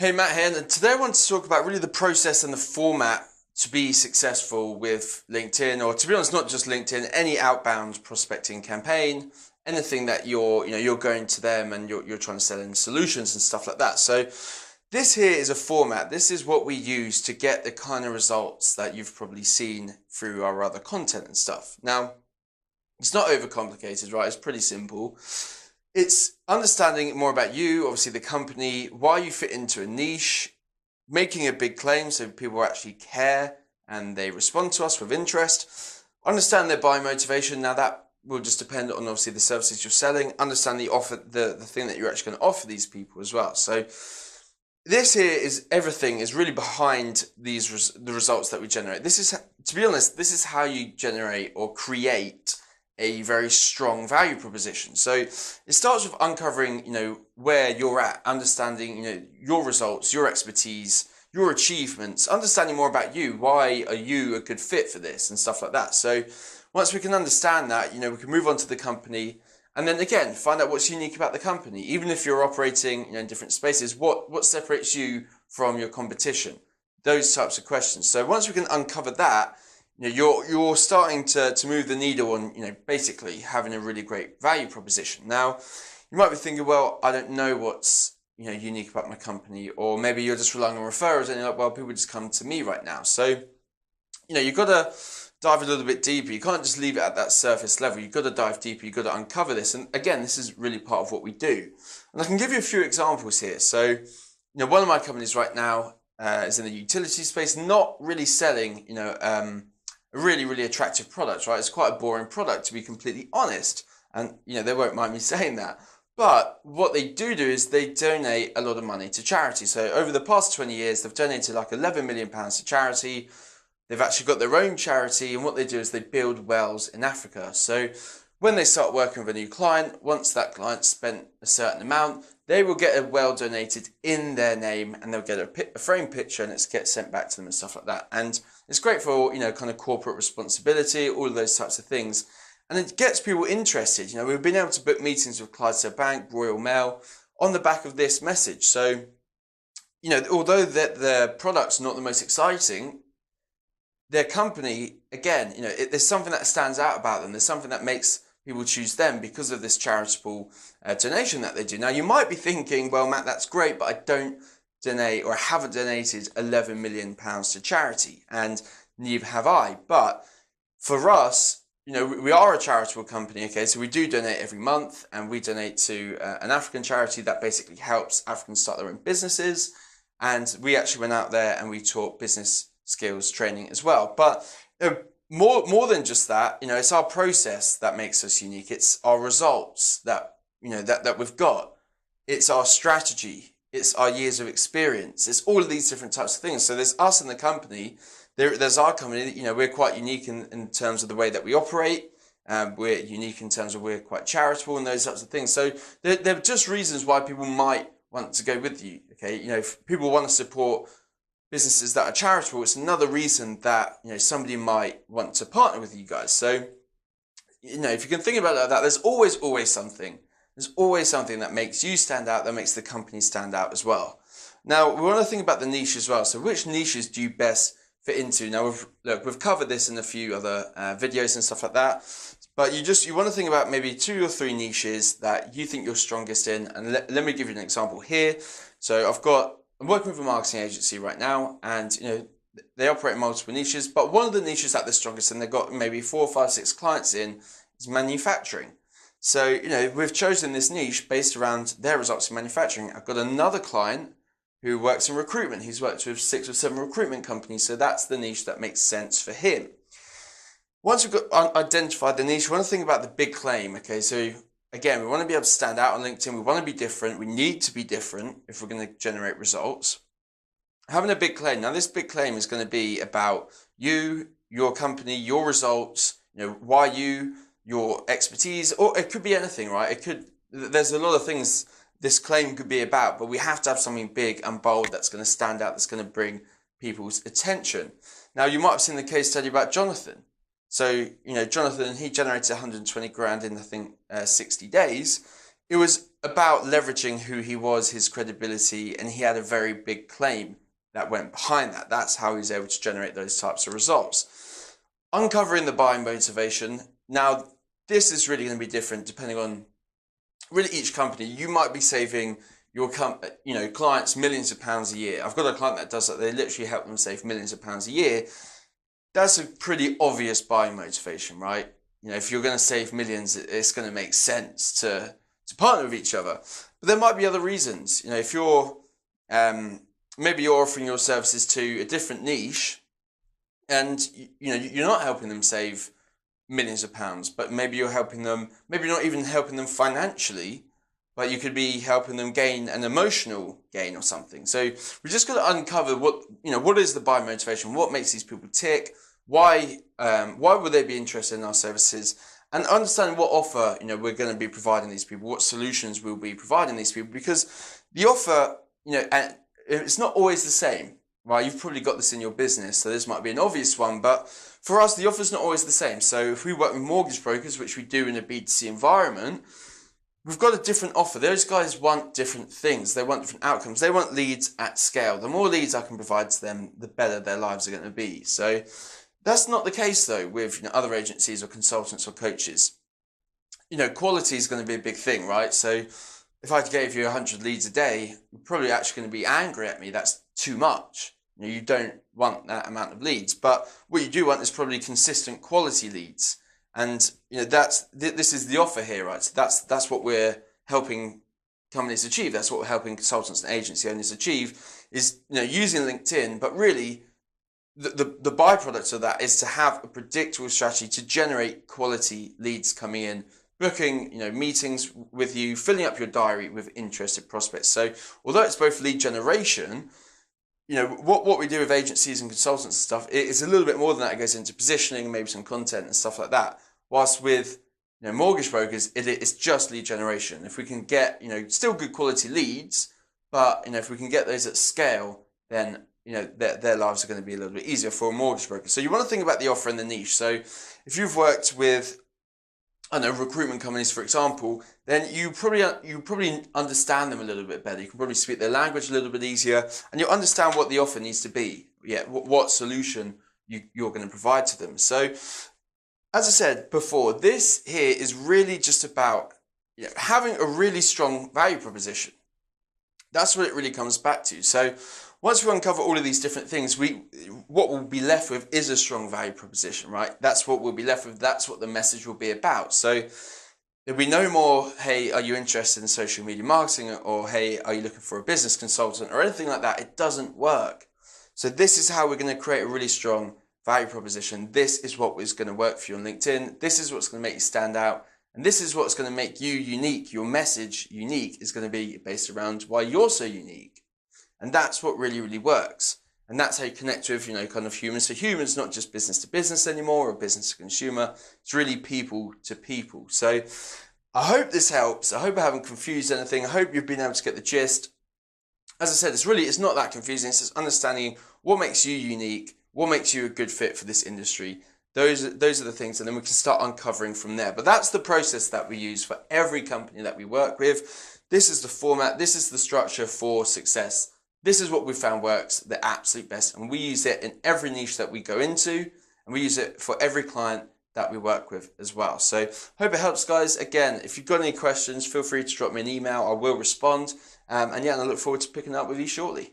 Hey, Matt here, and today I want to talk about really the process and the format to be successful with LinkedIn, or to be honest, not just LinkedIn, any outbound prospecting campaign, anything that you're going to them and you're trying to sell in solutions and stuff like that. So this here is a format. This is what we use to get the kind of results that you've probably seen through our other content and stuff. Now, it's not overcomplicated, right? It's pretty simple. It's understanding more about you, obviously the company, why you fit into a niche, making a big claim so people actually care and they respond to us with interest. Understand their buying motivation. Now that will just depend on obviously the services you're selling. Understand the thing that you're actually going to offer these people as well. So this here is everything is really behind the results that we generate. This is, to be honest, this is how you generate or create a very strong value proposition. So it starts with uncovering, where you're at, understanding, your results, your expertise, your achievements, understanding more about you. Why are you a good fit for this and stuff like that? So once we can understand that, we can move on to the company and then again, find out what's unique about the company. Even if you're operating in different spaces, what separates you from your competition? Those types of questions. So once we can uncover that, you're starting to move the needle on, basically having a really great value proposition. Now, you might be thinking, well, I don't know what's, unique about my company, or maybe you're just relying on referrals and you're like, well, people just come to me right now. So, you've got to dive a little bit deeper. You can't just leave it at that surface level. You've got to dive deeper. You've got to uncover this. And again, this is really part of what we do. And I can give you a few examples here. So, one of my companies right now is in the utility space, not really selling, a really, really attractive product, right? It's quite a boring product, to be completely honest. And, they won't mind me saying that. But what they do is they donate a lot of money to charity. So over the past 20 years, they've donated like £11 million to charity. They've actually got their own charity. And what they do is they build wells in Africa. So when they start working with a new client, once that client spent a certain amount, they will get a well donated in their name and they'll get a frame picture and it gets sent back to them and stuff like that. And it's great for, kind of corporate responsibility, all of those types of things. And it gets people interested. We've been able to book meetings with Clydesdale Bank, Royal Mail on the back of this message. So, although their product's not the most exciting, their company, again, there's something that stands out about them. There's something that makes people choose them because of this charitable donation that they do. Now, you might be thinking, well, Matt, that's great, but I don't donate or I haven't donated £11 million to charity, and neither have I. But for us, we are a charitable company, okay? So we do donate every month, and we donate to an African charity that basically helps Africans start their own businesses. And we actually went out there and we taught business skills training as well. But more than just that, it's our process that makes us unique. It's our results that we've got. It's our strategy. It's our years of experience. It's all of these different types of things. So there's us in the company. There's our company. We're quite unique in terms of the way that we operate. We're unique in terms of we're quite charitable and those types of things. So they're just reasons why people might want to go with you. Okay, if people want to support businesses that are charitable, it's another reason that somebody might want to partner with you guys. So if you can think about it like that, there's always something. There's always something that makes you stand out, that makes the company stand out as well. Now, we want to think about the niche as well. So which niches do you best fit into? Now, we've covered this in a few other videos and stuff like that. But you want to think about maybe 2 or 3 niches that you think you're strongest in. And let me give you an example here. So I'm working with a marketing agency right now, and they operate in multiple niches, but one of the niches that they're strongest in, they've got maybe 4, 5, 6 clients in, is manufacturing. So, we've chosen this niche based around their results in manufacturing. I've got another client who works in recruitment. He's worked with 6 or 7 recruitment companies, so that's the niche that makes sense for him. Once we've got identified the niche, we want to think about the big claim. Okay, so again, we want to be able to stand out on LinkedIn. We want to be different. We need to be different if we're going to generate results. Having a big claim. Now, this big claim is going to be about you, your company, your results, why you, your expertise, or it could be anything, right? There's a lot of things this claim could be about, but we have to have something big and bold that's going to stand out, that's going to bring people's attention. Now, you might have seen the case study about Jonathan. So, Jonathan, he generated 120 grand in, I think, 60 days. It was about leveraging who he was, his credibility, and he had a very big claim that went behind that. That's how he's able to generate those types of results. Uncovering the buying motivation. Now, this is really going to be different depending on really each company. You might be saving your clients millions of pounds a year. I've got a client that does that. They literally help them save millions of pounds a year. That's a pretty obvious buying motivation, right? If you're going to save millions, it's going to make sense to partner with each other. But there might be other reasons. If you're maybe you're offering your services to a different niche, and you're not helping them save millions of pounds, but maybe you're helping them. Maybe you're not even helping them financially, but you could be helping them gain an emotional gain or something. So we just got to uncover what is the buy motivation, what makes these people tick, why would they be interested in our services, and understand what offer we're going to be providing these people, what solutions we'll be providing these people, because the offer and it's not always the same, right? You've probably got this in your business, so this might be an obvious one, but for us the offer's not always the same. So if we work with mortgage brokers, which we do in a B2C environment, we've got a different offer. Those guys want different things. They want different outcomes. They want leads at scale. The more leads I can provide to them, the better their lives are going to be. So that's not the case though with other agencies or consultants or coaches. Quality is going to be a big thing, right? So if I gave you 100 leads a day, you're probably actually going to be angry at me. That's too much. You don't want that amount of leads. But what you do want is probably consistent quality leads. And this is the offer here, right? So that's what we're helping companies achieve. That's what we're helping consultants and agency owners achieve, is using LinkedIn. But really, the byproduct of that is to have a predictable strategy to generate quality leads coming in, booking meetings with you, filling up your diary with interested prospects. So although it's both lead generation, what we do with agencies and consultants and stuff, it's a little bit more than that. It goes into positioning, maybe some content and stuff like that. Whilst with mortgage brokers, it's just lead generation. If we can get still good quality leads, but if we can get those at scale, then their lives are going to be a little bit easier for a mortgage broker. So you want to think about the offer and the niche. So if you've worked with recruitment companies, for example, then you probably understand them a little bit better. You can probably speak their language a little bit easier, and you'll understand what the offer needs to be. What solution you're going to provide to them. So, as I said before, this here is really just about having a really strong value proposition. That's what it really comes back to. So once we uncover all of these different things, what we'll be left with is a strong value proposition, right? That's what we'll be left with. That's what the message will be about. So there'll be no more, hey, are you interested in social media marketing? Or, hey, are you looking for a business consultant? Or anything like that. It doesn't work. So this is how we're going to create a really strong value proposition. This is what is going to work for you on LinkedIn. This is what's going to make you stand out. And this is what's going to make you unique. Your message unique is going to be based around why you're so unique. And that's what really, really works. And that's how you connect with, kind of humans. So humans, not just business to business anymore or business to consumer. It's really people to people. So I hope this helps. I hope I haven't confused anything. I hope you've been able to get the gist. As I said, it's not that confusing. It's just understanding what makes you unique, what makes you a good fit for this industry. Those are the things, and then we can start uncovering from there. But that's the process that we use for every company that we work with. This is the format. This is the structure for success. This is what we found works the absolute best, and we use it in every niche that we go into, and we use it for every client that we work with as well. So hope it helps, guys. Again, if you've got any questions, feel free to drop me an email. I will respond. And I look forward to picking up with you shortly.